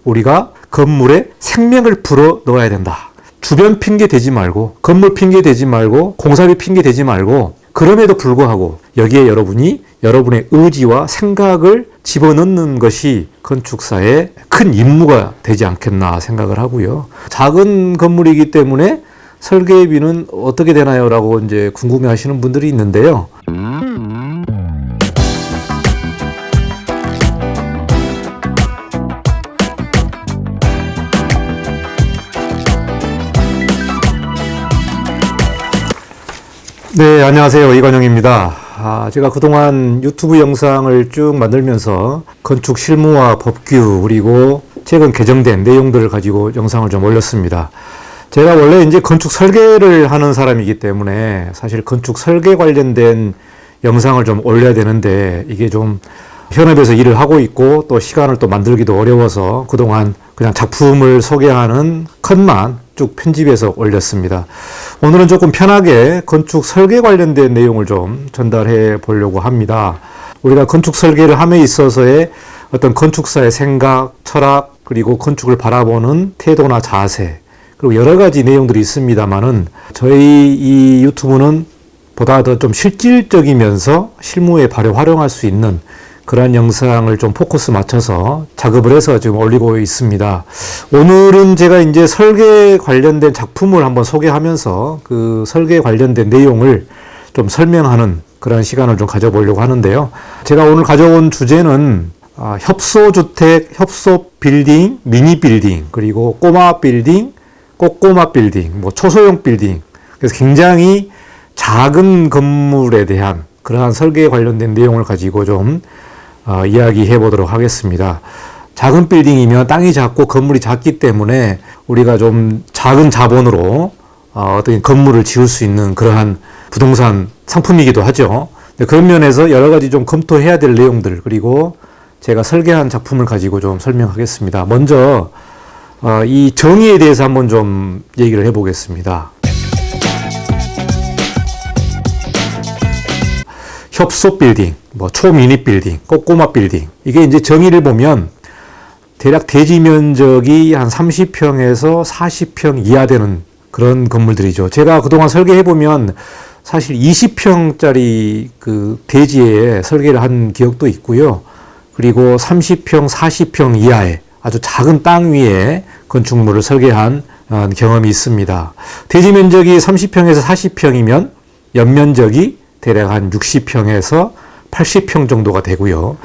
우리가 건물에 생명을 불어 넣어야 된다. 주변 핑계 대지 말고, 건물 핑계 대지 말고, 공사비 핑계 대지 말고, 그럼에도 불구하고 여기에 여러분이 여러분의 의지와 생각을 집어넣는 것이 건축사의 큰 임무가 되지 않겠나 생각을 하고요. 작은 건물이기 때문에 설계비는 어떻게 되나요? 라고 이제 궁금해 하시는 분들이 있는데요. 네, 안녕하세요. 이관영입니다. 제가 그동안 유튜브 영상을 쭉 만들면서 건축 실무와 법규 그리고 최근 개정된 내용들을 가지고 영상을 좀 올렸습니다. 제가 원래 이제 건축 설계를 하는 사람이기 때문에 사실 건축 설계 관련된 영상을 좀 올려야 되는데 이게 좀 현업에서 일을 하고 있고 또 시간을 또 만들기도 어려워서 그동안 그냥 작품을 소개하는 컷만 쭉 편집해서 올렸습니다. 오늘은 조금 편하게 건축 설계 관련된 내용을 좀 전달해 보려고 합니다. 우리가 건축 설계를 함에 있어서의 어떤 건축사의 생각, 철학, 그리고 건축을 바라보는 태도나 자세, 그리고 여러 가지 내용들이 있습니다만은 저희 이 유튜브는 보다 더 좀 실질적이면서 실무에 바로 활용할 수 있는 그러한 영상을 좀 포커스 맞춰서 작업을 해서 지금 올리고 있습니다. 오늘은 제가 이제 설계 관련된 작품을 한번 소개하면서 그 설계 관련된 내용을 좀 설명하는 그런 시간을 좀 가져보려고 하는데요. 제가 오늘 가져온 주제는 협소주택, 협소빌딩, 미니빌딩, 그리고 꼬마 빌딩, 꼬꼬마 빌딩, 초소형 빌딩. 그래서 굉장히 작은 건물에 대한 그러한 설계에 관련된 내용을 가지고 좀 이야기해 보도록 하겠습니다. 작은 빌딩이면 땅이 작고 건물이 작기 때문에 우리가 좀 작은 자본으로 어떤 건물을 지을 수 있는 그러한 부동산 상품이기도 하죠. 그런 면에서 여러 가지 좀 검토해야 될 내용들 그리고 제가 설계한 작품을 가지고 좀 설명하겠습니다. 먼저 이 정의에 대해서 한번 좀 얘기를 해 보겠습니다. 협소 빌딩, 초미니 빌딩, 꼬꼬마 빌딩. 이게 이제 정의를 보면 대략 대지 면적이 한 30평에서 40평 이하 되는 그런 건물들이죠. 제가 그동안 설계해 보면 사실 20평짜리 그 대지에 설계를 한 기억도 있고요. 그리고 30평, 40평 이하의 아주 작은 땅 위에 건축물을 설계한 경험이 있습니다. 대지 면적이 30평에서 40평이면 연면적이 대략 한 60평에서 80평 정도가 되고요.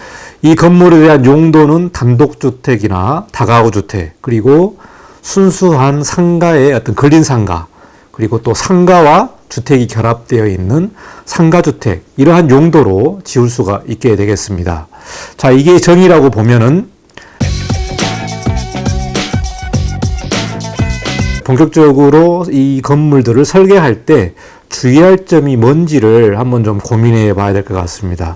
이 건물에 대한 용도는 단독주택이나 다가구주택, 그리고 순수한 상가의 어떤 근린 상가, 그리고 또 상가와 주택이 결합되어 있는 상가주택, 이러한 용도로 지을 수가 있게 되겠습니다. 자, 이게 정의라고 보면은 본격적으로 이 건물들을 설계할 때 주의할 점이 뭔지를 한번 좀 고민해 봐야 될 것 같습니다.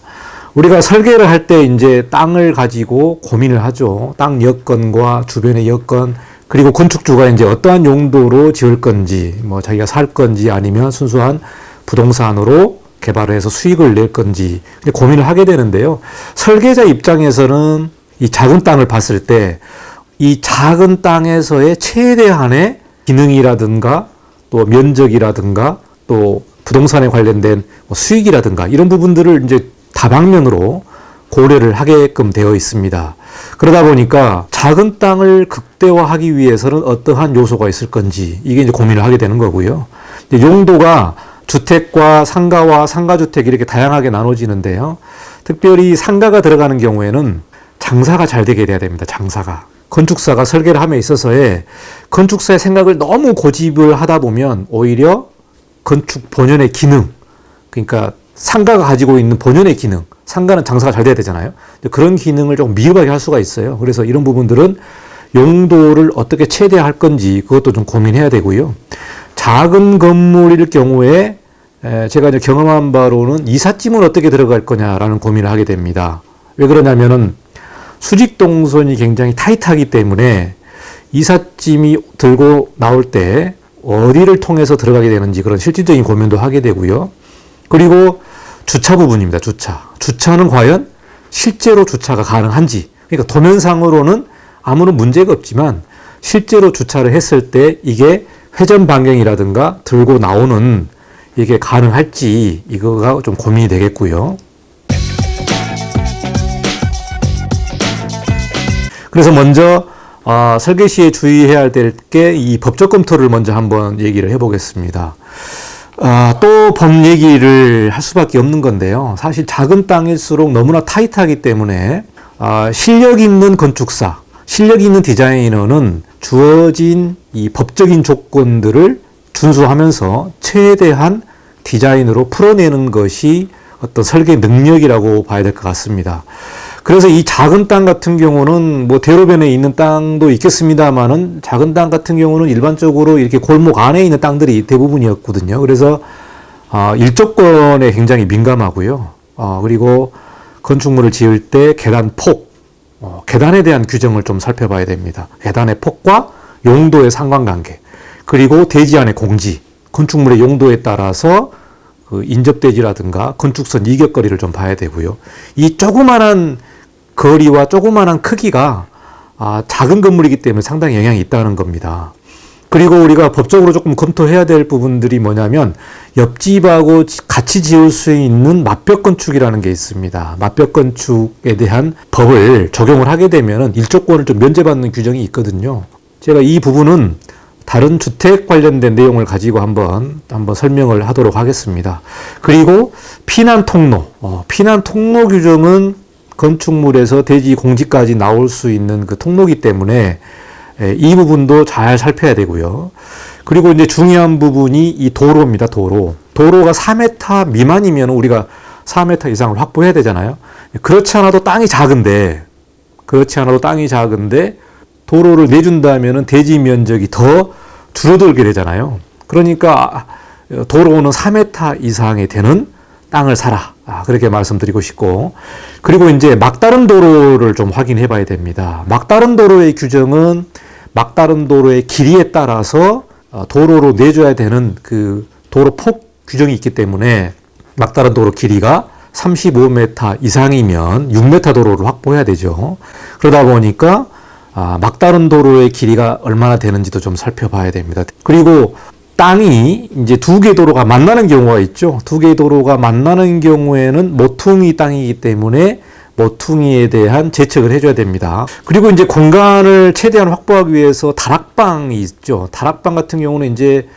우리가 설계를 할 때 이제 땅을 가지고 고민을 하죠. 땅 여건과 주변의 여건, 그리고 건축주가 이제 어떠한 용도로 지을 건지, 자기가 살 건지 아니면 순수한 부동산으로 개발을 해서 수익을 낼 건지 고민을 하게 되는데요. 설계자 입장에서는 이 작은 땅을 봤을 때 이 작은 땅에서의 최대한의 기능이라든가 또 면적이라든가 또 부동산에 관련된 수익이라든가 이런 부분들을 이제 다방면으로 고려를 하게끔 되어 있습니다. 그러다 보니까 작은 땅을 극대화하기 위해서는 어떠한 요소가 있을 건지 이게 이제 고민을 하게 되는 거고요. 이제 용도가 주택과 상가와 상가주택 이렇게 다양하게 나눠지는데요. 특별히 상가가 들어가는 경우에는 장사가 잘 되게 돼야 됩니다. 장사가. 건축사가 설계를 함에 있어서의 건축사의 생각을 너무 고집을 하다 보면 오히려 건축 본연의 기능, 그러니까 상가가 가지고 있는 본연의 기능, 상가는 장사가 잘 돼야 되잖아요. 그런 기능을 조금 미흡하게 할 수가 있어요. 그래서 이런 부분들은 용도를 어떻게 최대화할 건지 그것도 좀 고민해야 되고요. 작은 건물일 경우에 제가 이제 경험한 바로는 이삿짐은 어떻게 들어갈 거냐라는 고민을 하게 됩니다. 왜 그러냐면은 수직 동선이 굉장히 타이트하기 때문에 이삿짐이 들고 나올 때 어디를 통해서 들어가게 되는지 그런 실질적인 고민도 하게 되고요. 그리고 주차 부분입니다. 주차는 과연 실제로 주차가 가능한지. 그러니까 도면상으로는 아무런 문제가 없지만 실제로 주차를 했을 때 이게 회전 반경이라든가 들고 나오는 이게 가능할지 이거가 좀 고민이 되겠고요. 그래서 먼저 설계 시에 주의해야 될 게 이 법적 검토를 먼저 한번 얘기를 해보겠습니다. 또 법 얘기를 할 수밖에 없는 건데요. 사실 작은 땅일수록 너무나 타이트하기 때문에 실력 있는 건축사, 실력 있는 디자이너는 주어진 이 법적인 조건들을 준수하면서 최대한 디자인으로 풀어내는 것이 어떤 설계 능력이라고 봐야 될 것 같습니다. 그래서 이 작은 땅 같은 경우는 뭐 대로변에 있는 땅도 있겠습니다만은 작은 땅 같은 경우는 일반적으로 이렇게 골목 안에 있는 땅들이 대부분이었거든요. 그래서 일조권에 굉장히 민감하고요. 그리고 건축물을 지을 때 계단 폭, 계단에 대한 규정을 좀 살펴봐야 됩니다. 계단의 폭과 용도의 상관관계, 그리고 대지 안의 공지, 건축물의 용도에 따라서 그 인접대지라든가 건축선 이격거리를 좀 봐야 되고요. 이 조그만한 거리와 조그만한 크기가 작은 건물이기 때문에 상당히 영향이 있다는 겁니다. 그리고 우리가 법적으로 조금 검토해야 될 부분들이 뭐냐면 옆집하고 같이 지을 수 있는 맞벽 건축이라는 게 있습니다. 맞벽 건축에 대한 법을 적용을 하게 되면 일조권을 좀 면제받는 규정이 있거든요. 제가 이 부분은 다른 주택 관련된 내용을 가지고 한번 설명을 하도록 하겠습니다. 그리고 피난 통로, 피난 통로 규정은 건축물에서 대지 공지까지 나올 수 있는 그 통로이기 때문에 이 부분도 잘 살펴야 되고요. 그리고 이제 중요한 부분이 이 도로입니다. 도로가 4m 미만이면 우리가 4m 이상을 확보해야 되잖아요. 그렇지 않아도 땅이 작은데 도로를 내준다면은 대지 면적이 더 줄어들게 되잖아요. 그러니까 도로는 4m 이상이 되는 땅을 사라. 그렇게 말씀드리고 싶고, 그리고 이제 막다른 도로를 좀 확인해 봐야 됩니다. 막다른 도로의 규정은 막다른 도로의 길이에 따라서 도로로 내줘야 되는 그 도로 폭 규정이 있기 때문에 막다른 도로 길이가 35m 이상이면 6m 도로를 확보해야 되죠. 그러다 보니까 막다른 도로의 길이가 얼마나 되는지도 좀 살펴봐야 됩니다. 그리고 땅이 이제 두 개의 도로가 만나는 경우가 있죠. 두 개의 도로가 만나는 경우에는 모퉁이 땅이기 때문에 모퉁이에 대한 제척을 해줘야 됩니다. 그리고 이제 공간을 최대한 확보하기 위해서 다락방이 있죠. 다락방 같은 경우는 이제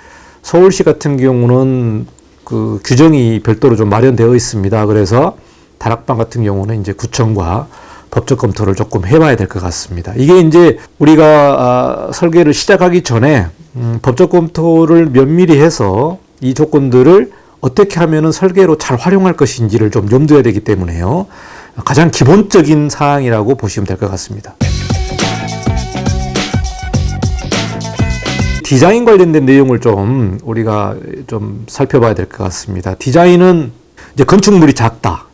서울시 같은 경우는 그 규정이 별도로 좀 마련되어 있습니다. 그래서 다락방 같은 경우는 이제 구청과 법적 검토를 조금 해봐야 될 것 같습니다. 이게 이제 우리가 설계를 시작하기 전에 법적 검토를 면밀히 해서 이 조건들을 어떻게 하면은 설계로 잘 활용할 것인지를 좀 염두해야 되기 때문에요. 가장 기본적인 사항이라고 보시면 될 것 같습니다. 디자인 관련된 내용을 좀 우리가 좀 살펴봐야 될 것 같습니다. 디자인은 이제 건축물이 작다.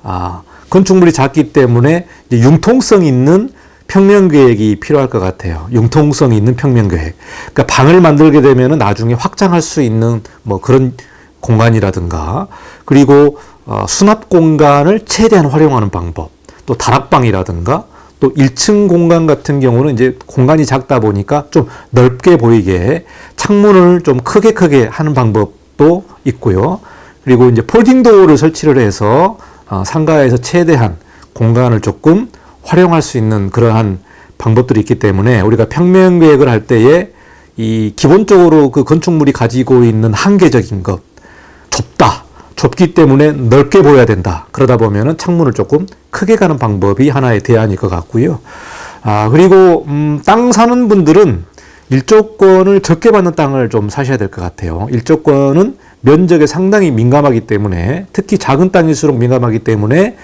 건축물이 작기 때문에 이제 융통성 있는 평면계획이 필요할 것 같아요. 융통성 있는 평면계획. 그러니까 방을 만들게 되면 나중에 확장할 수 있는 뭐 그런 공간이라든가, 그리고 수납 공간을 최대한 활용하는 방법, 또 다락방이라든가, 또 1층 공간 같은 경우는 이제 공간이 작다 보니까 좀 넓게 보이게 창문을 좀 크게 하는 방법도 있고요. 그리고 이제 폴딩 도어를 설치를 해서 상가에서 최대한 공간을 조금 활용할 수 있는 그러한 방법들이 있기 때문에 우리가 평면 계획을 할 때에 이 기본적으로 그 건축물이 가지고 있는 한계적인 것, 좁기 때문에 넓게 보여야 된다. 그러다 보면은 창문을 조금 크게 가는 방법이 하나의 대안일 것 같고요. 그리고 땅 사는 분들은 일조권을 적게 받는 땅을 좀 사셔야 될 것 같아요. 일조권은 면적에 상당히 민감하기 때문에, 특히 작은 땅일수록 민감하기 때문에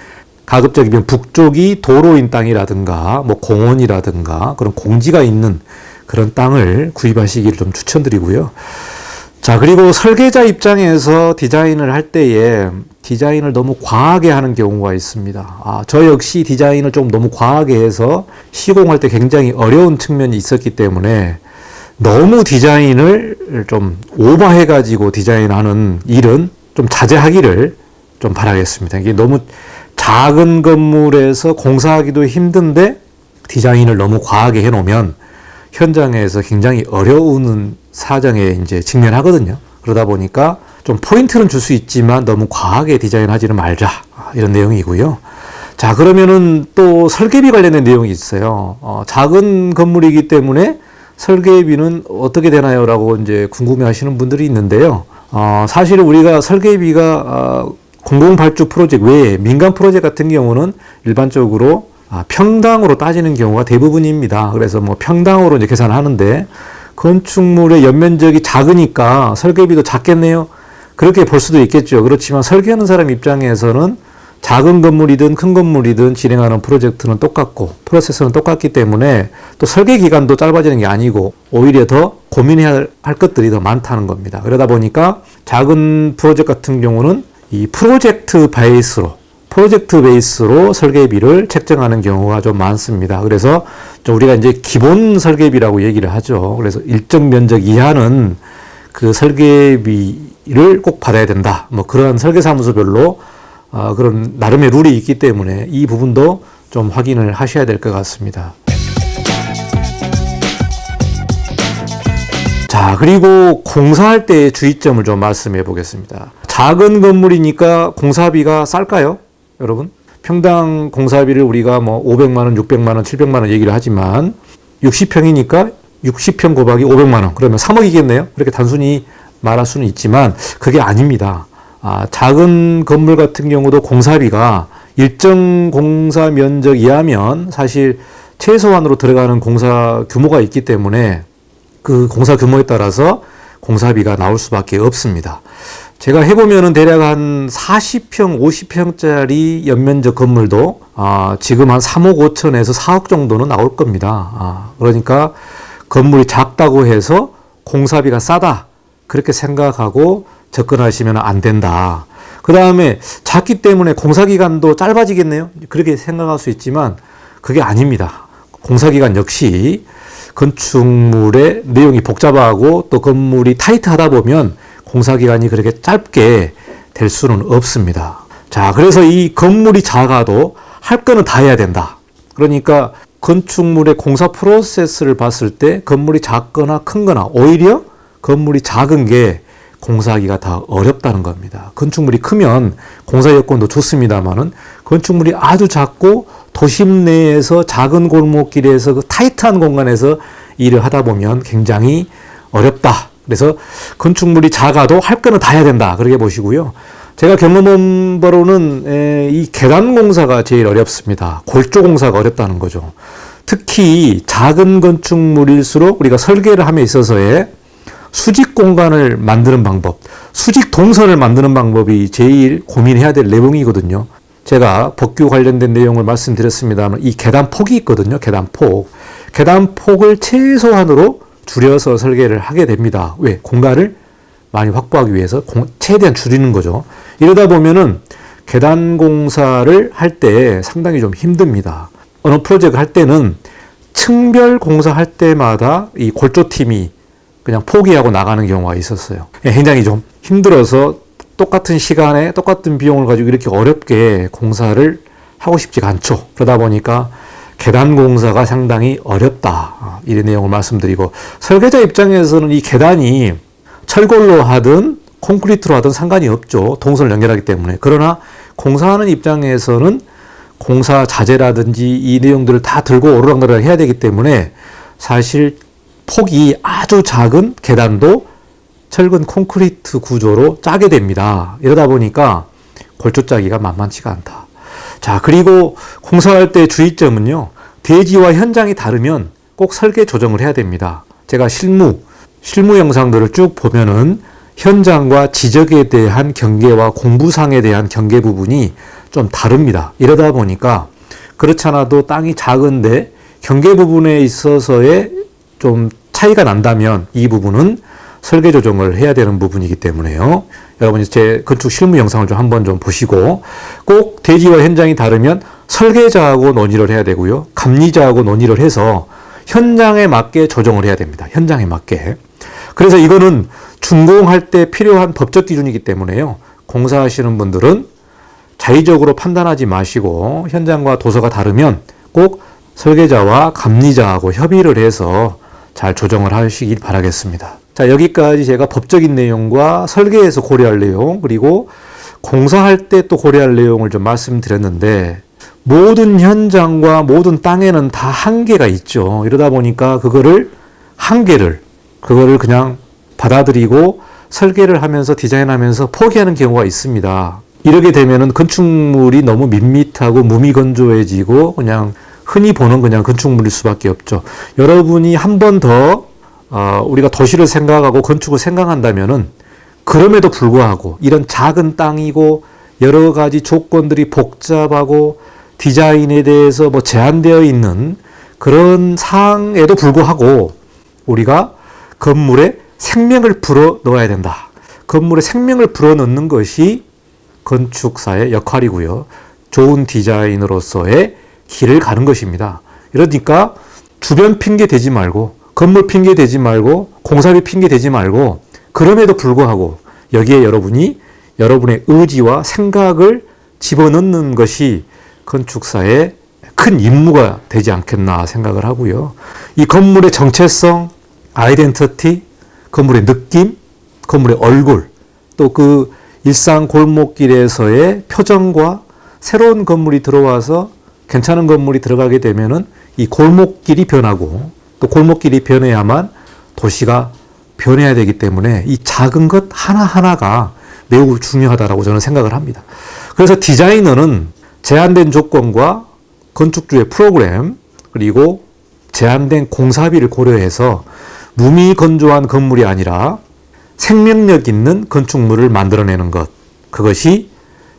가급적이면 북쪽이 도로인 땅이라든가 뭐 공원이라든가 그런 공지가 있는 그런 땅을 구입하시기를 좀 추천드리고요. 자, 그리고 설계자 입장에서 디자인을 할 때에 디자인을 너무 과하게 하는 경우가 있습니다. 저 역시 디자인을 좀 너무 과하게 해서 시공할 때 굉장히 어려운 측면이 있었기 때문에 너무 디자인을 좀 오버해가지고 디자인하는 일은 좀 자제하기를 좀 바라겠습니다. 이게 너무 작은 건물에서 공사하기도 힘든데 디자인을 너무 과하게 해놓으면 현장에서 굉장히 어려운 사정에 이제 직면하거든요. 그러다 보니까 좀 포인트는 줄 수 있지만 너무 과하게 디자인하지는 말자. 이런 내용이고요. 자, 그러면은 또 설계비 관련된 내용이 있어요. 작은 건물이기 때문에 설계비는 어떻게 되나요? 라고 이제 궁금해 하시는 분들이 있는데요. 사실 우리가 설계비가 공공발주 프로젝트 외에 민간 프로젝트 같은 경우는 일반적으로 평당으로 따지는 경우가 대부분입니다. 그래서 뭐 평당으로 이제 계산하는데 건축물의 연면적이 작으니까 설계비도 작겠네요. 그렇게 볼 수도 있겠죠. 그렇지만 설계하는 사람 입장에서는 작은 건물이든 큰 건물이든 진행하는 프로젝트는 똑같고 프로세스는 똑같기 때문에 또 설계 기간도 짧아지는 게 아니고 오히려 더 고민해야 할 것들이 더 많다는 겁니다. 그러다 보니까 작은 프로젝트 같은 경우는 이 프로젝트 베이스로 설계비를 책정하는 경우가 좀 많습니다. 그래서 우리가 이제 기본 설계비라고 얘기를 하죠. 그래서 일정 면적 이하는 그 설계비를 꼭 받아야 된다. 뭐 그런 설계사무소별로 그런 나름의 룰이 있기 때문에 이 부분도 좀 확인을 하셔야 될 것 같습니다. 자, 그리고 공사할 때의 주의점을 좀 말씀해 보겠습니다. 작은 건물이니까 공사비가 쌀까요? 여러분, 평당 공사비를 우리가 뭐 500만 원, 600만 원, 700만 원 얘기를 하지만 60평이니까 60평 곱하기 500만 원, 그러면 3억이겠네요. 그렇게 단순히 말할 수는 있지만 그게 아닙니다. 작은 건물 같은 경우도 공사비가 일정 공사 면적 이하면 사실 최소한으로 들어가는 공사 규모가 있기 때문에 그 공사 규모에 따라서 공사비가 나올 수밖에 없습니다. 제가 해보면은 대략 한 40평, 50평짜리 연면적 건물도 지금 한 3억 5천에서 4억 정도는 나올 겁니다. 그러니까 건물이 작다고 해서 공사비가 싸다 그렇게 생각하고 접근하시면 안 된다. 그 다음에 작기 때문에 공사기간도 짧아지겠네요. 그렇게 생각할 수 있지만 그게 아닙니다. 공사기간 역시 건축물의 내용이 복잡하고 또 건물이 타이트하다 보면 공사기간이 그렇게 짧게 될 수는 없습니다. 자, 그래서 이 건물이 작아도 할 거는 다 해야 된다. 그러니까 건축물의 공사 프로세스를 봤을 때 건물이 작거나 큰거나 오히려 건물이 작은 게 공사하기가 더 어렵다는 겁니다. 건축물이 크면 공사 여건도 좋습니다만은 건축물이 아주 작고 도심 내에서 작은 골목길에서 그 타이트한 공간에서 일을 하다 보면 굉장히 어렵다. 그래서 건축물이 작아도 할 거는 다 해야 된다. 그렇게 보시고요. 제가 경험한 바로는 이 계단 공사가 제일 어렵습니다. 골조 공사가 어렵다는 거죠. 특히 작은 건축물일수록 우리가 설계를 함에 있어서의 수직 공간을 만드는 방법, 수직 동선을 만드는 방법이 제일 고민해야 될 내용이거든요. 제가 법규 관련된 내용을 말씀드렸습니다만 이 계단폭이 있거든요. 계단폭을 최소한으로 줄여서 설계를 하게 됩니다. 왜? 공간을 많이 확보하기 위해서 최대한 줄이는 거죠. 이러다 보면은 계단 공사를 할 때 상당히 좀 힘듭니다. 어느 프로젝트 할 때는 층별 공사할 때마다 이 골조팀이 그냥 포기하고 나가는 경우가 있었어요. 굉장히 좀 힘들어서 똑같은 시간에 똑같은 비용을 가지고 이렇게 어렵게 공사를 하고 싶지가 않죠. 그러다 보니까 계단 공사가 상당히 어렵다. 이런 내용을 말씀드리고 설계자 입장에서는 이 계단이 철골로 하든 콘크리트로 하든 상관이 없죠. 동선을 연결하기 때문에. 그러나 공사하는 입장에서는 공사 자재라든지 이 내용들을 다 들고 오르락내리락 해야 되기 때문에 사실 폭이 아주 작은 계단도 철근 콘크리트 구조로 짜게 됩니다. 이러다 보니까 골조 짜기가 만만치가 않다. 자, 그리고 공사할 때 주의점은요. 대지와 현장이 다르면 꼭 설계 조정을 해야 됩니다. 제가 실무 영상들을 쭉 보면은 현장과 지적에 대한 경계와 공부상에 대한 경계 부분이 좀 다릅니다. 이러다 보니까 그렇지 않아도 땅이 작은데 경계 부분에 있어서의 좀 차이가 난다면 이 부분은 설계 조정을 해야 되는 부분이기 때문에요. 여러분이 제 건축 실무 영상을 좀 한번 좀 보시고 꼭 대지와 현장이 다르면 설계자하고 논의를 해야 되고요. 감리자하고 논의를 해서 현장에 맞게 조정을 해야 됩니다. 현장에 맞게. 그래서 이거는 준공할 때 필요한 법적 기준이기 때문에요. 공사하시는 분들은 자의적으로 판단하지 마시고 현장과 도서가 다르면 꼭 설계자와 감리자하고 협의를 해서 잘 조정을 하시길 바라겠습니다. 자, 여기까지 제가 법적인 내용과 설계에서 고려할 내용, 그리고 공사할 때 또 고려할 내용을 좀 말씀드렸는데, 모든 현장과 모든 땅에는 다 한계가 있죠. 이러다 보니까 한계를 그냥 받아들이고 설계를 하면서 디자인하면서 포기하는 경우가 있습니다. 이렇게 되면은 건축물이 너무 밋밋하고 무미건조해지고 그냥 흔히 보는 그냥 건축물일 수밖에 없죠. 여러분이 한 번 더 우리가 도시를 생각하고 건축을 생각한다면은 그럼에도 불구하고 이런 작은 땅이고 여러 가지 조건들이 복잡하고 디자인에 대해서 제한되어 있는 그런 사항에도 불구하고 우리가 건물에 생명을 불어 넣어야 된다. 건물에 생명을 불어 넣는 것이 건축사의 역할이고요. 좋은 디자인으로서의 길을 가는 것입니다. 이러니까 주변 핑계 대지 말고, 건물 핑계 대지 말고, 공사비 핑계 대지 말고, 그럼에도 불구하고 여기에 여러분의 의지와 생각을 집어넣는 것이 건축사의 큰 임무가 되지 않겠나 생각을 하고요. 이 건물의 정체성, 아이덴티티, 건물의 느낌, 건물의 얼굴, 또 그 일상 골목길에서의 표정과 새로운 건물이 들어와서 괜찮은 건물이 들어가게 되면은 이 골목길이 변하고, 또 골목길이 변해야만 도시가 변해야 되기 때문에 이 작은 것 하나하나가 매우 중요하다라고 저는 생각을 합니다. 그래서 디자이너는 제한된 조건과 건축주의 프로그램, 그리고 제한된 공사비를 고려해서 무미건조한 건물이 아니라 생명력 있는 건축물을 만들어내는 것, 그것이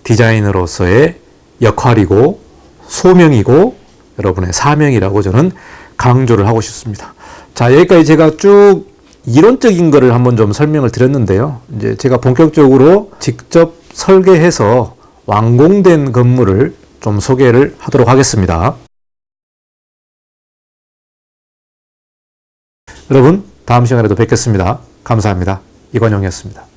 디자이너로서의 역할이고 소명이고 여러분의 사명이라고 저는 강조를 하고 싶습니다. 자, 여기까지 제가 쭉 이론적인 거를 한번 좀 설명을 드렸는데요. 이제 제가 본격적으로 직접 설계해서 완공된 건물을 좀 소개를 하도록 하겠습니다. 여러분, 다음 시간에도 뵙겠습니다. 감사합니다. 이관영이었습니다.